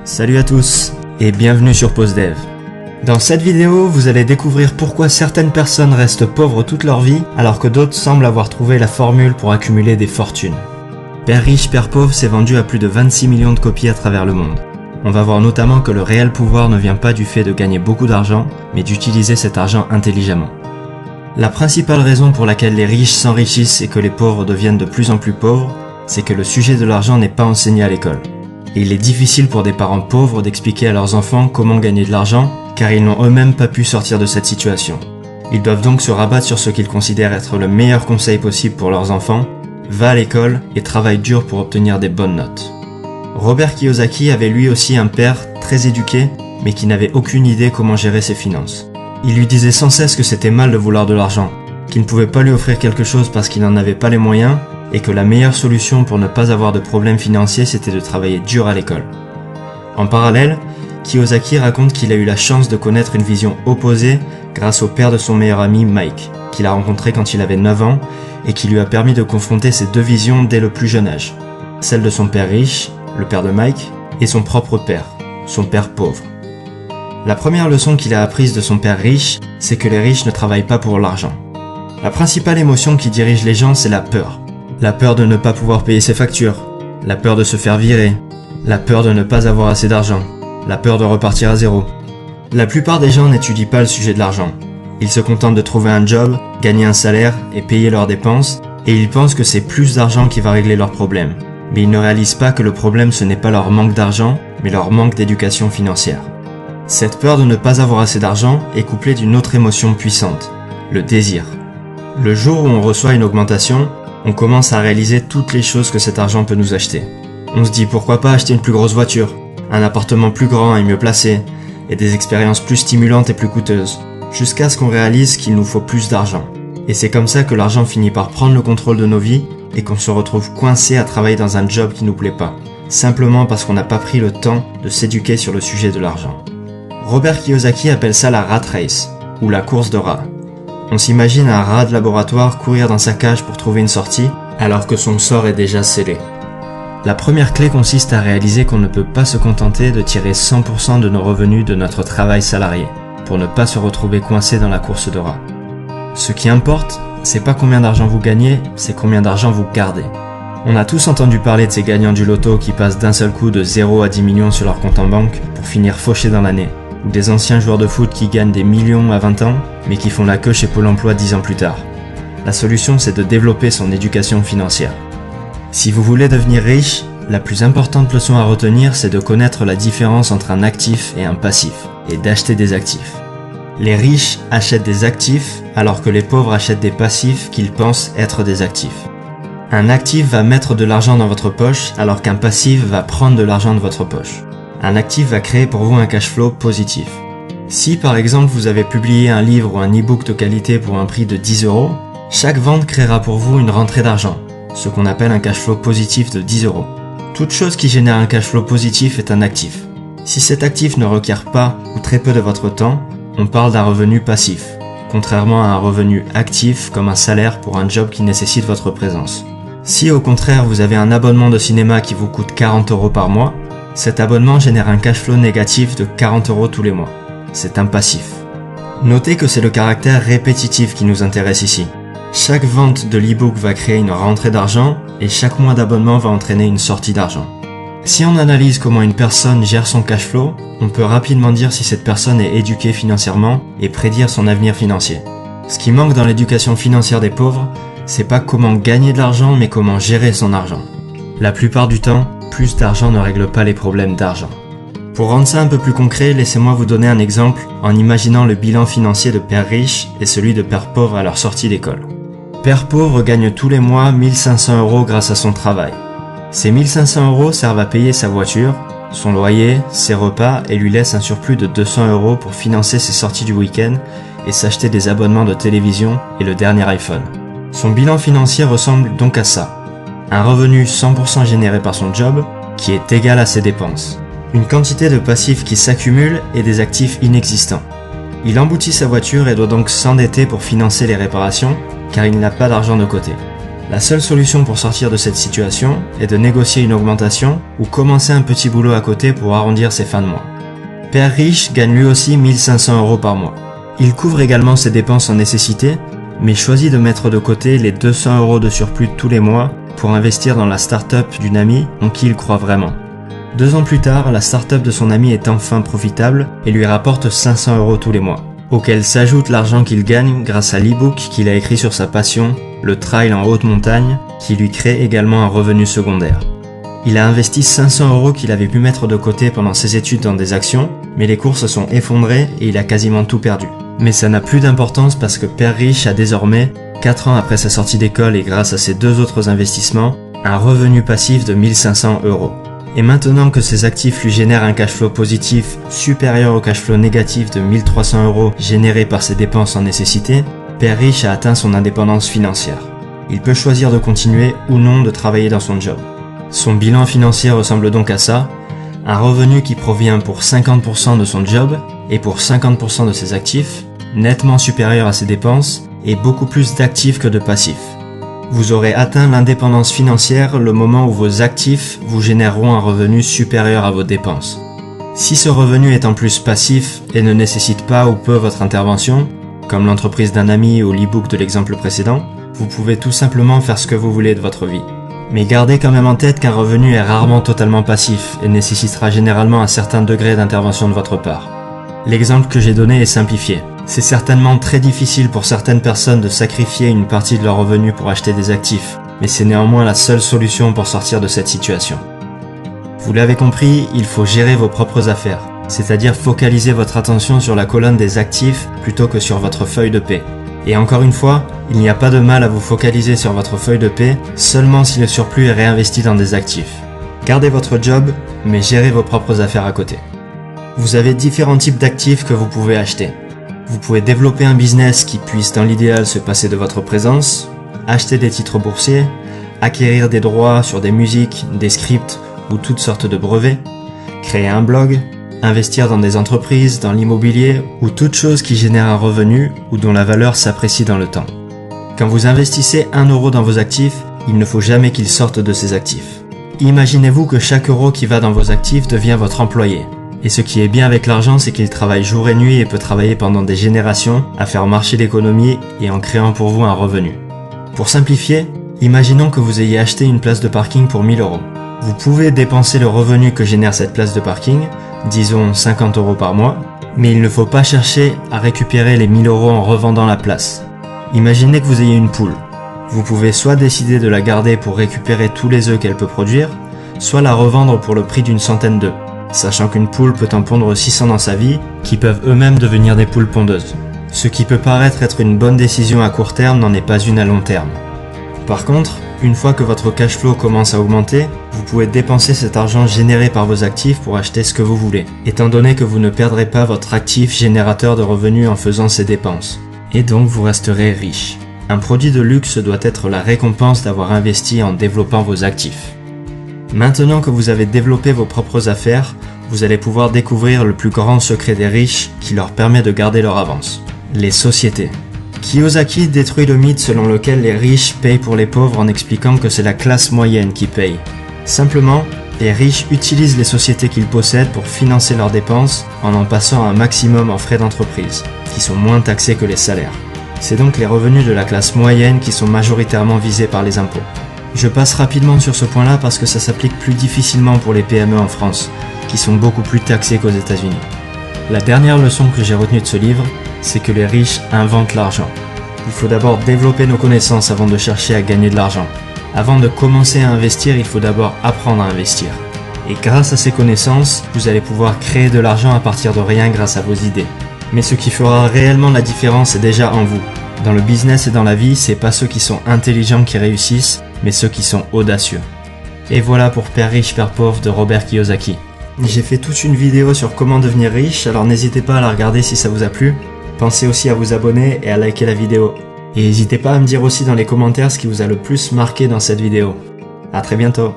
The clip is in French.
Salut à tous et bienvenue sur PauseDev. Dans cette vidéo, vous allez découvrir pourquoi certaines personnes restent pauvres toute leur vie alors que d'autres semblent avoir trouvé la formule pour accumuler des fortunes. Père riche, Père pauvre s'est vendu à plus de 26 millions de copies à travers le monde. On va voir notamment que le réel pouvoir ne vient pas du fait de gagner beaucoup d'argent, mais d'utiliser cet argent intelligemment. La principale raison pour laquelle les riches s'enrichissent et que les pauvres deviennent de plus en plus pauvres, c'est que le sujet de l'argent n'est pas enseigné à l'école. Et il est difficile pour des parents pauvres d'expliquer à leurs enfants comment gagner de l'argent, car ils n'ont eux-mêmes pas pu sortir de cette situation. Ils doivent donc se rabattre sur ce qu'ils considèrent être le meilleur conseil possible pour leurs enfants: va à l'école et travaille dur pour obtenir des bonnes notes. Robert Kiyosaki avait lui aussi un père très éduqué, mais qui n'avait aucune idée comment gérer ses finances. Il lui disait sans cesse que c'était mal de vouloir de l'argent, qu'il ne pouvait pas lui offrir quelque chose parce qu'il n'en avait pas les moyens, et que la meilleure solution pour ne pas avoir de problèmes financiers c'était de travailler dur à l'école. En parallèle, Kiyosaki raconte qu'il a eu la chance de connaître une vision opposée grâce au père de son meilleur ami Mike, qu'il a rencontré quand il avait 9 ans, et qui lui a permis de confronter ces deux visions dès le plus jeune âge. Celle de son père riche, le père de Mike, et son propre père, son père pauvre. La première leçon qu'il a apprise de son père riche, c'est que les riches ne travaillent pas pour l'argent. La principale émotion qui dirige les gens, c'est la peur. La peur de ne pas pouvoir payer ses factures, la peur de se faire virer, la peur de ne pas avoir assez d'argent, la peur de repartir à zéro. La plupart des gens n'étudient pas le sujet de l'argent. Ils se contentent de trouver un job, gagner un salaire et payer leurs dépenses, et ils pensent que c'est plus d'argent qui va régler leurs problèmes. Mais ils ne réalisent pas que le problème ce n'est pas leur manque d'argent, mais leur manque d'éducation financière. Cette peur de ne pas avoir assez d'argent est couplée d'une autre émotion puissante, le désir. Le jour où on reçoit une augmentation, on commence à réaliser toutes les choses que cet argent peut nous acheter. On se dit pourquoi pas acheter une plus grosse voiture, un appartement plus grand et mieux placé, et des expériences plus stimulantes et plus coûteuses, jusqu'à ce qu'on réalise qu'il nous faut plus d'argent. Et c'est comme ça que l'argent finit par prendre le contrôle de nos vies et qu'on se retrouve coincé à travailler dans un job qui nous plaît pas, simplement parce qu'on n'a pas pris le temps de s'éduquer sur le sujet de l'argent. Robert Kiyosaki appelle ça la rat race, ou la course de rats. On s'imagine un rat de laboratoire courir dans sa cage pour trouver une sortie, alors que son sort est déjà scellé. La première clé consiste à réaliser qu'on ne peut pas se contenter de tirer 100% de nos revenus de notre travail salarié, pour ne pas se retrouver coincé dans la course de rats. Ce qui importe, c'est pas combien d'argent vous gagnez, c'est combien d'argent vous gardez. On a tous entendu parler de ces gagnants du loto qui passent d'un seul coup de 0 à 10 millions sur leur compte en banque pour finir fauchés dans l'année. Ou des anciens joueurs de foot qui gagnent des millions à 20 ans, mais qui font la queue chez Pôle emploi 10 ans plus tard. La solution, c'est de développer son éducation financière. Si vous voulez devenir riche, la plus importante leçon à retenir, c'est de connaître la différence entre un actif et un passif, et d'acheter des actifs. Les riches achètent des actifs, alors que les pauvres achètent des passifs qu'ils pensent être des actifs. Un actif va mettre de l'argent dans votre poche, alors qu'un passif va prendre de l'argent de votre poche. Un actif va créer pour vous un cash flow positif. Si par exemple vous avez publié un livre ou un e-book de qualité pour un prix de 10 €, chaque vente créera pour vous une rentrée d'argent, ce qu'on appelle un cash flow positif de 10 €. Toute chose qui génère un cash flow positif est un actif. Si cet actif ne requiert pas ou très peu de votre temps, on parle d'un revenu passif, contrairement à un revenu actif comme un salaire pour un job qui nécessite votre présence. Si au contraire vous avez un abonnement de cinéma qui vous coûte 40 € par mois, cet abonnement génère un cash flow négatif de 40 € tous les mois. C'est un passif. Notez que c'est le caractère répétitif qui nous intéresse ici. Chaque vente de l'e-book va créer une rentrée d'argent et chaque mois d'abonnement va entraîner une sortie d'argent. Si on analyse comment une personne gère son cash flow, on peut rapidement dire si cette personne est éduquée financièrement et prédire son avenir financier. Ce qui manque dans l'éducation financière des pauvres, c'est pas comment gagner de l'argent mais comment gérer son argent. La plupart du temps, plus d'argent ne règle pas les problèmes d'argent. Pour rendre ça un peu plus concret, laissez-moi vous donner un exemple en imaginant le bilan financier de père riche et celui de père pauvre à leur sortie d'école. Père pauvre gagne tous les mois 1500 € grâce à son travail. Ces 1500 € servent à payer sa voiture, son loyer, ses repas et lui laissent un surplus de 200 € pour financer ses sorties du week-end et s'acheter des abonnements de télévision et le dernier iPhone. Son bilan financier ressemble donc à ça. Un revenu 100% généré par son job, qui est égal à ses dépenses. Une quantité de passifs qui s'accumule et des actifs inexistants. Il emboutit sa voiture et doit donc s'endetter pour financer les réparations, car il n'a pas d'argent de côté. La seule solution pour sortir de cette situation est de négocier une augmentation ou commencer un petit boulot à côté pour arrondir ses fins de mois. Père riche gagne lui aussi 1500 € par mois. Il couvre également ses dépenses en nécessité, mais choisit de mettre de côté les 200 € de surplus tous les mois pour investir dans la start-up d'une amie en qui il croit vraiment. 2 ans plus tard, la start-up de son ami est enfin profitable et lui rapporte 500 € tous les mois, auquel s'ajoute l'argent qu'il gagne grâce à l'e-book qu'il a écrit sur sa passion, le trail en haute montagne, qui lui crée également un revenu secondaire. Il a investi 500 € qu'il avait pu mettre de côté pendant ses études dans des actions, mais les cours se sont effondrés et il a quasiment tout perdu. Mais ça n'a plus d'importance parce que Père Riche a désormais, 4 ans après sa sortie d'école et grâce à ses 2 autres investissements, un revenu passif de 1500 €. Et maintenant que ses actifs lui génèrent un cash flow positif supérieur au cash flow négatif de 1300 € généré par ses dépenses en nécessité, Père Riche a atteint son indépendance financière. Il peut choisir de continuer ou non de travailler dans son job. Son bilan financier ressemble donc à ça, un revenu qui provient pour 50% de son job et pour 50% de ses actifs, nettement supérieur à ses dépenses et beaucoup plus d'actifs que de passifs. Vous aurez atteint l'indépendance financière le moment où vos actifs vous généreront un revenu supérieur à vos dépenses. Si ce revenu est en plus passif et ne nécessite pas ou peu votre intervention, comme l'entreprise d'un ami ou l'e-book de l'exemple précédent, vous pouvez tout simplement faire ce que vous voulez de votre vie. Mais gardez quand même en tête qu'un revenu est rarement totalement passif et nécessitera généralement un certain degré d'intervention de votre part. L'exemple que j'ai donné est simplifié. C'est certainement très difficile pour certaines personnes de sacrifier une partie de leur revenu pour acheter des actifs, mais c'est néanmoins la seule solution pour sortir de cette situation. Vous l'avez compris, il faut gérer vos propres affaires, c'est-à-dire focaliser votre attention sur la colonne des actifs plutôt que sur votre feuille de paie. Et encore une fois, il n'y a pas de mal à vous focaliser sur votre feuille de paie seulement si le surplus est réinvesti dans des actifs. Gardez votre job, mais gérez vos propres affaires à côté. Vous avez différents types d'actifs que vous pouvez acheter. Vous pouvez développer un business qui puisse dans l'idéal se passer de votre présence, acheter des titres boursiers, acquérir des droits sur des musiques, des scripts ou toutes sortes de brevets, créer un blog, investir dans des entreprises, dans l'immobilier ou toute chose qui génère un revenu ou dont la valeur s'apprécie dans le temps. Quand vous investissez 1 € dans vos actifs, il ne faut jamais qu'il sorte de ces actifs. Imaginez-vous que chaque euro qui va dans vos actifs devient votre employé. Et ce qui est bien avec l'argent, c'est qu'il travaille jour et nuit et peut travailler pendant des générations à faire marcher l'économie et en créant pour vous un revenu. Pour simplifier, imaginons que vous ayez acheté une place de parking pour 1000 €. Vous pouvez dépenser le revenu que génère cette place de parking, disons 50 € par mois, mais il ne faut pas chercher à récupérer les 1000 € en revendant la place. Imaginez que vous ayez une poule. Vous pouvez soit décider de la garder pour récupérer tous les œufs qu'elle peut produire, soit la revendre pour le prix d'une centaine d'œufs, sachant qu'une poule peut en pondre 600 dans sa vie, qui peuvent eux-mêmes devenir des poules pondeuses. Ce qui peut paraître être une bonne décision à court terme n'en est pas une à long terme. Par contre, une fois que votre cash flow commence à augmenter, vous pouvez dépenser cet argent généré par vos actifs pour acheter ce que vous voulez, étant donné que vous ne perdrez pas votre actif générateur de revenus en faisant ces dépenses. Et donc vous resterez riche. Un produit de luxe doit être la récompense d'avoir investi en développant vos actifs. Maintenant que vous avez développé vos propres affaires, vous allez pouvoir découvrir le plus grand secret des riches qui leur permet de garder leur avance. Les sociétés. Kiyosaki détruit le mythe selon lequel les riches payent pour les pauvres en expliquant que c'est la classe moyenne qui paye. Simplement, les riches utilisent les sociétés qu'ils possèdent pour financer leurs dépenses en passant un maximum en frais d'entreprise, qui sont moins taxés que les salaires. C'est donc les revenus de la classe moyenne qui sont majoritairement visés par les impôts. Je passe rapidement sur ce point-là parce que ça s'applique plus difficilement pour les PME en France, qui sont beaucoup plus taxés qu'aux États-Unis. La dernière leçon que j'ai retenue de ce livre, c'est que les riches inventent l'argent. Il faut d'abord développer nos connaissances avant de chercher à gagner de l'argent. Avant de commencer à investir, il faut d'abord apprendre à investir. Et grâce à ces connaissances, vous allez pouvoir créer de l'argent à partir de rien grâce à vos idées. Mais ce qui fera réellement la différence est déjà en vous. Dans le business et dans la vie, c'est pas ceux qui sont intelligents qui réussissent, mais ceux qui sont audacieux. Et voilà pour Père riche, Père pauvre de Robert Kiyosaki. J'ai fait toute une vidéo sur comment devenir riche, alors n'hésitez pas à la regarder si ça vous a plu. Pensez aussi à vous abonner et à liker la vidéo. Et n'hésitez pas à me dire aussi dans les commentaires ce qui vous a le plus marqué dans cette vidéo. À très bientôt.